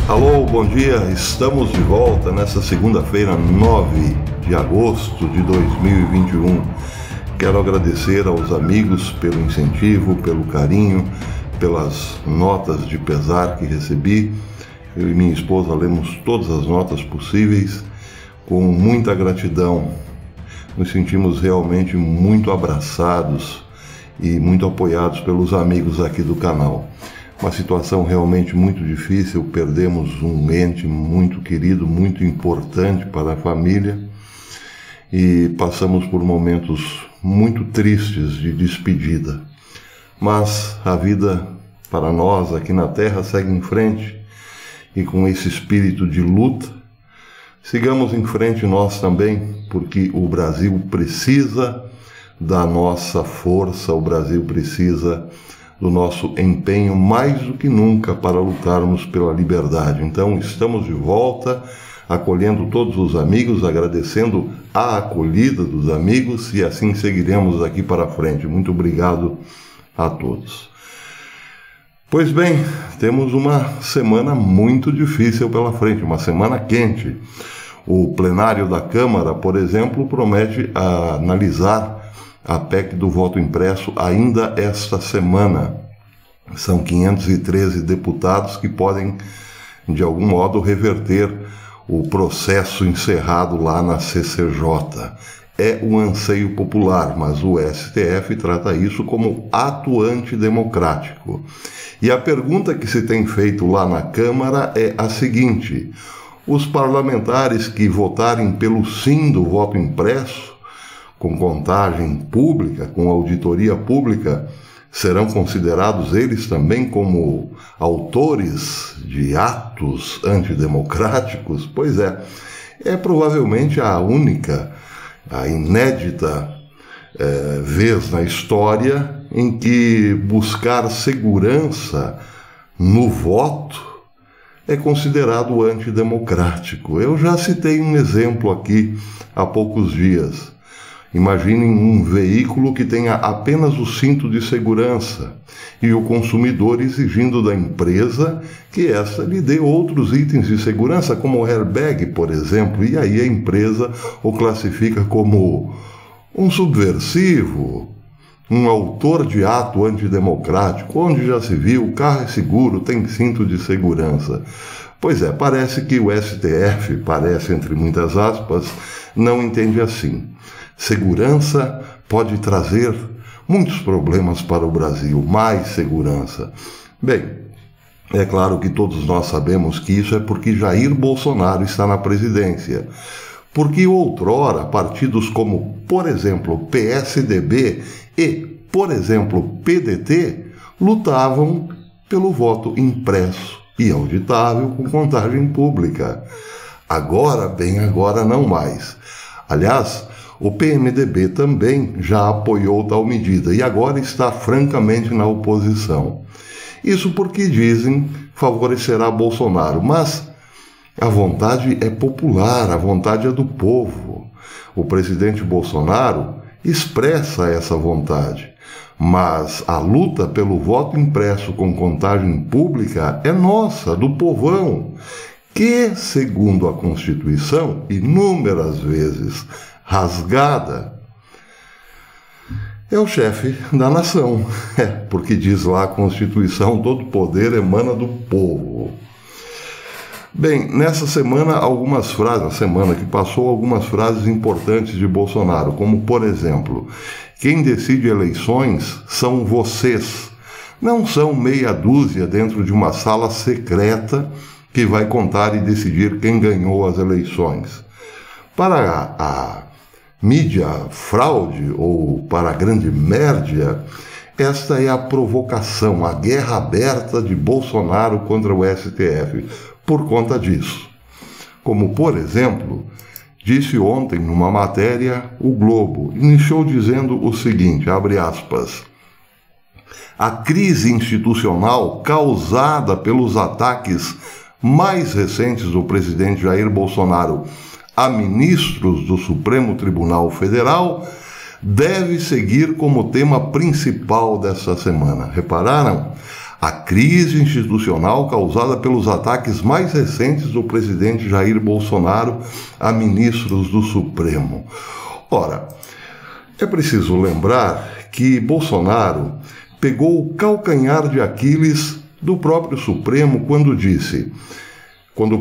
Alô, bom dia, estamos de volta nessa segunda-feira, 9 de agosto de 2021. Quero agradecer aos amigos pelo incentivo, pelo carinho, pelas notas de pesar que recebi. Eu e minha esposa lemos todas as notas possíveis com muita gratidão. Nos sentimos realmente muito abraçados e muito apoiados pelos amigos aqui do canal. Uma situação realmente muito difícil, perdemos um ente muito querido, muito importante para a família e passamos por momentos muito tristes de despedida. Mas a vida para nós aqui na Terra segue em frente e com esse espírito de luta, sigamos em frente nós também, porque o Brasil precisa da nossa força, o Brasil precisa do nosso empenho mais do que nunca para lutarmos pela liberdade. Então, estamos de volta, acolhendo todos os amigos, agradecendo a acolhida dos amigos e assim seguiremos daqui para frente. Muito obrigado a todos. Pois bem, temos uma semana muito difícil pela frente, uma semana quente. O plenário da Câmara, por exemplo, promete analisar a PEC do voto impresso ainda esta semana. São 513 deputados que podem, de algum modo, reverter o processo encerrado lá na CCJ. É um anseio popular, mas o STF trata isso como ato antidemocrático. E a pergunta que se tem feito lá na Câmara é a seguinte: os parlamentares que votarem pelo sim do voto impresso, com contagem pública, com auditoria pública, serão considerados eles também como autores de atos antidemocráticos? Pois é provavelmente a única, a inédita vez na história em que buscar segurança no voto é considerado antidemocrático. Eu já citei um exemplo aqui há poucos dias. Imaginem um veículo que tenha apenas o cinto de segurança e o consumidor exigindo da empresa que essa lhe dê outros itens de segurança, como o airbag, por exemplo, e aí a empresa o classifica como um subversivo, um autor de ato antidemocrático. Onde já se viu, o carro é seguro, tem cinto de segurança. Pois é, parece que o STF, parece entre muitas aspas, não entende assim. Segurança pode trazer muitos problemas para o Brasil, mais segurança. Bem, é claro que todos nós sabemos que isso é porque Jair Bolsonaro está na presidência. Porque outrora partidos como, por exemplo, PSDB e, por exemplo, PDT lutavam pelo voto impresso e auditável com contagem pública. Agora, bem, agora não mais. Aliás, o PMDB também já apoiou tal medida e agora está francamente na oposição. Isso porque dizem favorecerá Bolsonaro, mas a vontade é popular, a vontade é do povo. O presidente Bolsonaro expressa essa vontade, mas a luta pelo voto impresso com contagem pública é nossa, do povão, que, segundo a Constituição, inúmeras vezes rasgada, é o chefe da nação. Porque diz lá a Constituição, todo poder emana do povo. Bem, nessa semana, a semana que passou, algumas frases importantes de Bolsonaro, como, por exemplo, quem decide eleições são vocês, não são meia dúzia dentro de uma sala secreta que vai contar e decidir quem ganhou as eleições. Para a mídia fraude ou para a grande média, esta é a provocação, a guerra aberta de Bolsonaro contra o STF, por conta disso. Como, por exemplo, disse ontem numa matéria o Globo, iniciou dizendo o seguinte, abre aspas, a crise institucional causada pelos ataques mais recentes do presidente Jair Bolsonaro a ministros do Supremo Tribunal Federal deve seguir como tema principal dessa semana. Repararam? a crise institucional causada pelos ataques mais recentes do presidente Jair Bolsonaro a ministros do Supremo. Ora, é preciso lembrar que Bolsonaro pegou o calcanhar de Aquiles do próprio Supremo quando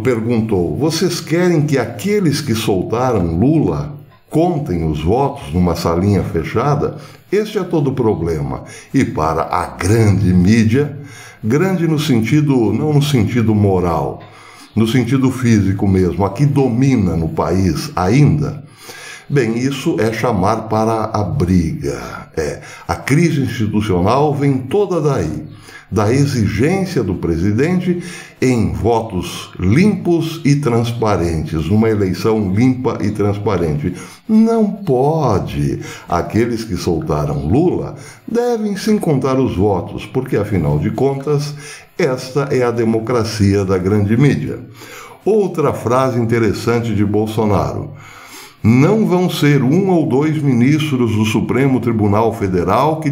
perguntou: vocês querem que aqueles que soltaram Lula contem os votos numa salinha fechada? Este é todo o problema. E para a grande mídia, grande no sentido, não no sentido moral, no sentido físico mesmo, a que domina no país ainda, bem, isso é chamar para a briga. A crise institucional vem toda daí, da exigência do presidente em votos limpos e transparentes, numa eleição limpa e transparente. Não pode. Aqueles que soltaram Lula devem sim contar os votos, porque, afinal de contas, esta é a democracia da grande mídia. Outra frase interessante de Bolsonaro: não vão ser 1 ou 2 ministros do Supremo Tribunal Federal que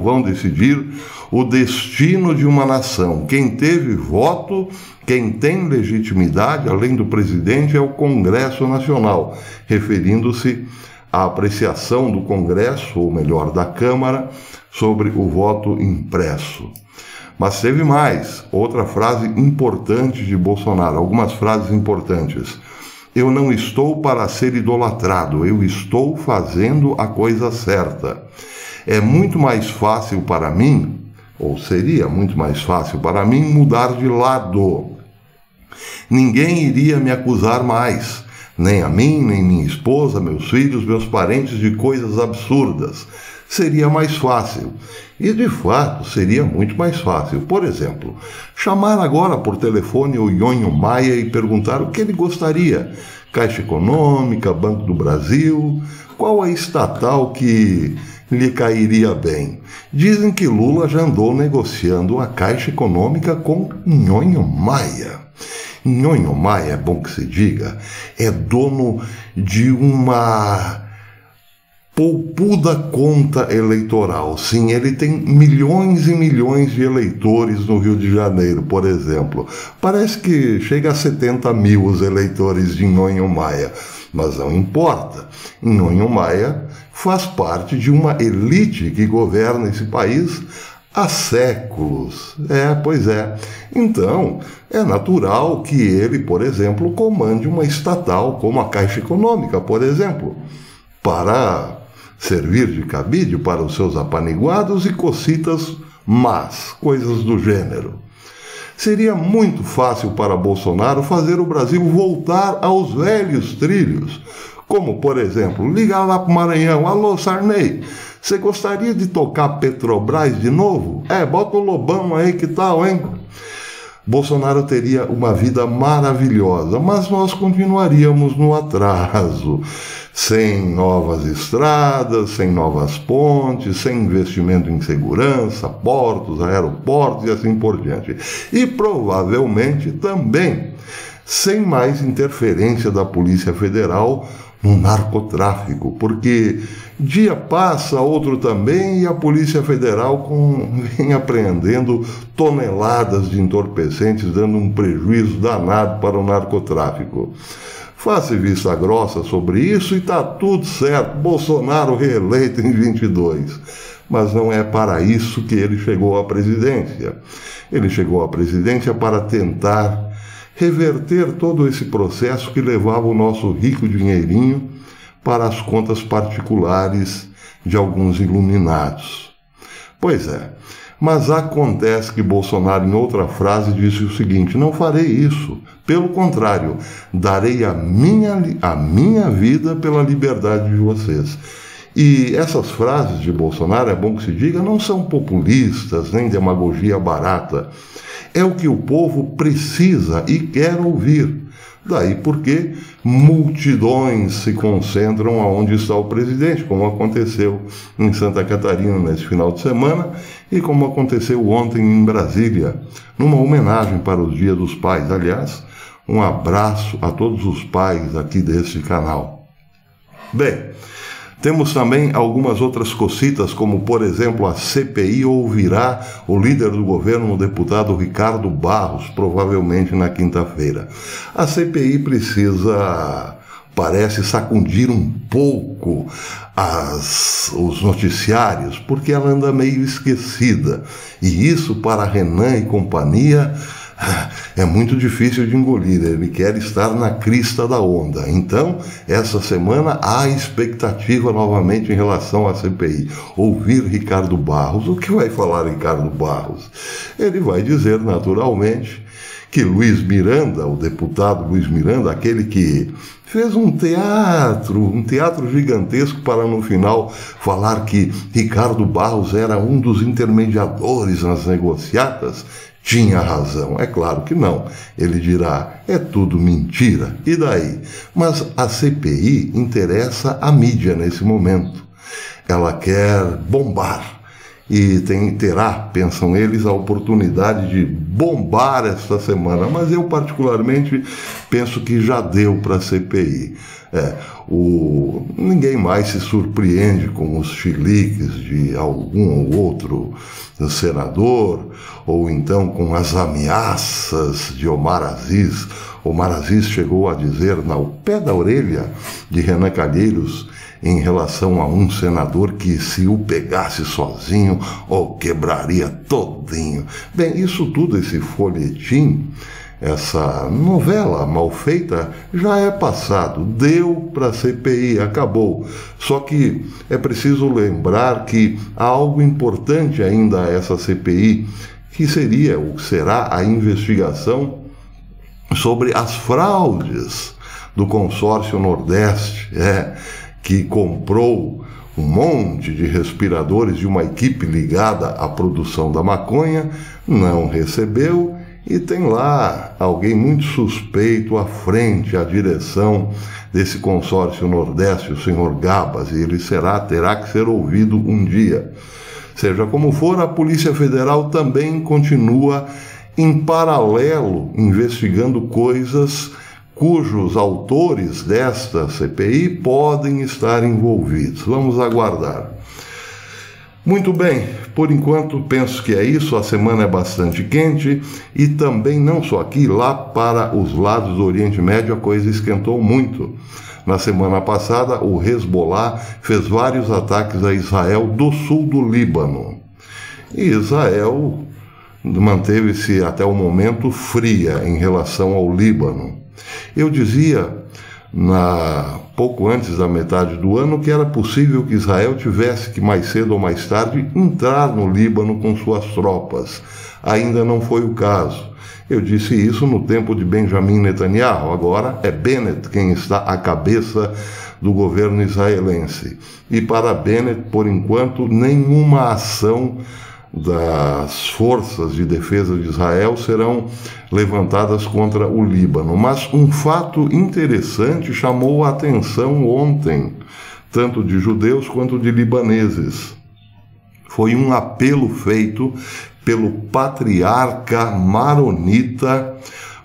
vão decidir o destino de uma nação. Quem teve voto, quem tem legitimidade, além do presidente, é o Congresso Nacional, referindo-se à apreciação do Congresso, ou melhor, da Câmara, sobre o voto impresso. Mas teve mais, outra frase importante de Bolsonaro, algumas frases importantes. Eu não estou para ser idolatrado, eu estou fazendo a coisa certa. É muito mais fácil para mim, ou seria muito mais fácil para mim, mudar de lado. Ninguém iria me acusar mais, nem a mim, nem minha esposa, meus filhos, meus parentes, de coisas absurdas. Seria mais fácil. E, de fato, seria muito mais fácil. Por exemplo, chamar agora por telefone o Nhonho Maia e perguntar o que ele gostaria. Caixa Econômica, Banco do Brasil, qual a estatal que lhe cairia bem? Dizem que Lula já andou negociando a Caixa Econômica com Nhonho Maia. Nhonho Maia, é bom que se diga, é dono de uma poupuda conta eleitoral. Sim, ele tem milhões e milhões de eleitores no Rio de Janeiro, por exemplo. Parece que chega a 70 mil os eleitores de Nhonho Maia, mas não importa. Nhonho Maia faz parte de uma elite que governa esse país há séculos. Pois é. Então, é natural que ele, por exemplo, comande uma estatal como a Caixa Econômica, por exemplo, para servir de cabide para os seus apaniguados e cocitas más, coisas do gênero. Seria muito fácil para Bolsonaro fazer o Brasil voltar aos velhos trilhos, como, por exemplo, ligar lá para o Maranhão: alô, Sarney, você gostaria de tocar Petrobras de novo? Bota o Lobão aí, que tal, hein? Bolsonaro teria uma vida maravilhosa, mas nós continuaríamos no atraso, sem novas estradas, sem novas pontes, sem investimento em segurança, portos, aeroportos e assim por diante. E provavelmente também sem mais interferência da Polícia Federal no narcotráfico, porque dia passa, outro também, e a Polícia Federal vem apreendendo toneladas de entorpecentes, dando um prejuízo danado para o narcotráfico. Faça vista grossa sobre isso e está tudo certo. Bolsonaro reeleito em 22. Mas não é para isso que ele chegou à presidência. Ele chegou à presidência para tentar reverter todo esse processo que levava o nosso rico dinheirinho para as contas particulares de alguns iluminados. Pois é, mas acontece que Bolsonaro, em outra frase, disse o seguinte: não farei isso, pelo contrário, darei a minha vida pela liberdade de vocês. E essas frases de Bolsonaro, é bom que se diga, não são populistas, nem demagogia barata. É o que o povo precisa e quer ouvir. Daí porque multidões se concentram aonde está o presidente, como aconteceu em Santa Catarina nesse final de semana e como aconteceu ontem em Brasília, numa homenagem para o Dia dos Pais. Aliás, um abraço a todos os pais aqui deste canal. Bem, Temos também algumas outras cocitas, como, por exemplo, a CPI ouvirá o líder do governo, o deputado Ricardo Barros, provavelmente na quinta-feira. A CPI parece sacudir um pouco os noticiários, porque ela anda meio esquecida. E isso, para Renan e companhia, é muito difícil de engolir. Ele quer estar na crista da onda. Então, essa semana há expectativa novamente em relação à CPI. Ouvir Ricardo Barros. O que vai falar Ricardo Barros? Ele vai dizer, naturalmente, que Luiz Miranda, o deputado Luiz Miranda, aquele que fez um teatro gigantesco para no final falar que Ricardo Barros era um dos intermediadores nas negociatas, tinha razão. É claro que não. Ele dirá, é tudo mentira. E daí? Mas a CPI interessa a mídia nesse momento. Ela quer bombar. E terá, pensam eles, a oportunidade de bombar esta semana. Mas eu, particularmente, penso que já deu para a CPI. Ninguém mais se surpreende com os chiliques de algum ou outro senador, ou então com as ameaças de Omar Aziz. Omar Aziz chegou a dizer, ao pé da orelha de Renan Calheiros, em relação a um senador que, se o pegasse sozinho, o quebraria todinho. Bem, isso tudo, esse folhetim, essa novela mal feita, já é passado. Deu para a CPI, acabou. Só que é preciso lembrar que há algo importante ainda a essa CPI, que seria ou será a investigação sobre as fraudes do consórcio Nordeste, que comprou um monte de respiradores de uma equipe ligada à produção da maconha, não recebeu, e tem lá alguém muito suspeito à frente, à direção desse consórcio Nordeste, o senhor Gabas, e ele terá que ser ouvido um dia. Seja como for, a Polícia Federal também continua em paralelo investigando coisas cujos autores desta CPI podem estar envolvidos. Vamos aguardar. Muito bem, por enquanto penso que é isso. A semana é bastante quente e também não só aqui, lá para os lados do Oriente Médio a coisa esquentou muito. Na semana passada, o Hezbollah fez vários ataques a Israel do sul do Líbano. E Israel manteve-se até o momento fria em relação ao Líbano. Eu dizia, pouco antes da metade do ano, que era possível que Israel tivesse que, mais cedo ou mais tarde, entrar no Líbano com suas tropas. Ainda não foi o caso. Eu disse isso no tempo de Benjamin Netanyahu. Agora é Bennett quem está à cabeça do governo israelense. E para Bennett, por enquanto, nenhuma ação das forças de defesa de Israel serão levantadas contra o Líbano. Mas um fato interessante chamou a atenção ontem, tanto de judeus quanto de libaneses. Foi um apelo feito pelo patriarca maronita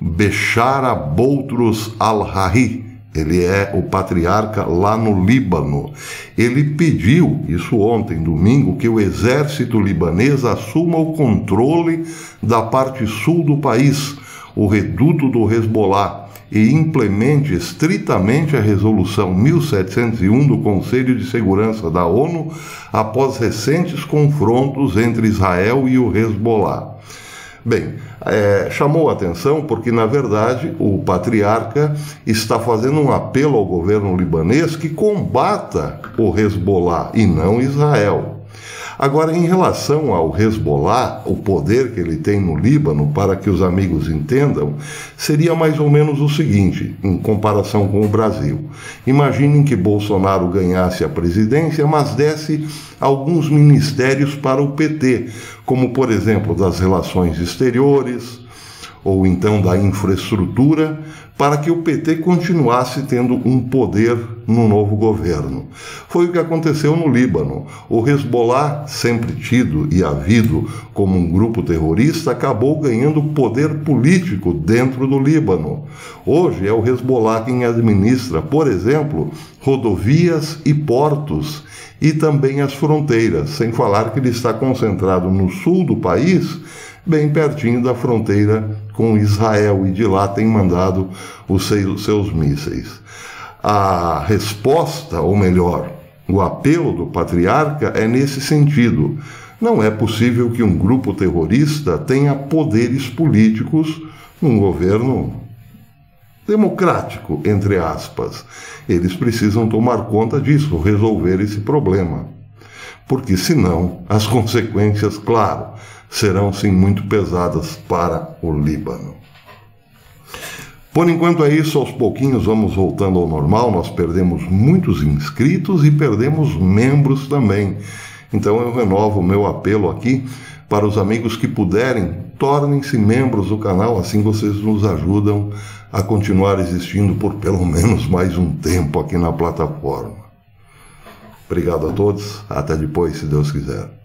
Bechara Boutros al-Harri. Ele é o patriarca lá no Líbano. Ele pediu, isso ontem, domingo, que o exército libanês assuma o controle da parte sul do país, o reduto do Hezbollah, e implemente estritamente a resolução 1701 do Conselho de Segurança da ONU após recentes confrontos entre Israel e o Hezbollah. Bem, chamou a atenção porque, na verdade, o patriarca está fazendo um apelo ao governo libanês que combata o Hezbollah e não Israel. Agora, em relação ao Hezbollah, o poder que ele tem no Líbano, para que os amigos entendam, seria mais ou menos o seguinte, em comparação com o Brasil. Imaginem que Bolsonaro ganhasse a presidência, mas desse alguns ministérios para o PT, como, por exemplo, das relações exteriores, ou então da infraestrutura, para que o PT continuasse tendo um poder no novo governo. Foi o que aconteceu no Líbano. O Hezbollah, sempre tido e havido como um grupo terrorista, acabou ganhando poder político dentro do Líbano. Hoje é o Hezbollah quem administra, por exemplo, rodovias e portos, e também as fronteiras, sem falar que ele está concentrado no sul do país, bem pertinho da fronteira com Israel, e de lá tem mandado os seus mísseis. A resposta, ou melhor, o apelo do patriarca é nesse sentido. Não é possível que um grupo terrorista tenha poderes políticos num governo democrático, entre aspas. Eles precisam tomar conta disso, resolver esse problema. Porque senão as consequências, claro, serão sim muito pesadas para o Líbano. Por enquanto é isso, aos pouquinhos vamos voltando ao normal. Nós perdemos muitos inscritos e perdemos membros também. Então eu renovo o meu apelo aqui para os amigos que puderem, tornem-se membros do canal, assim vocês nos ajudam a continuar existindo por pelo menos mais um tempo aqui na plataforma. Obrigado a todos, até depois, se Deus quiser.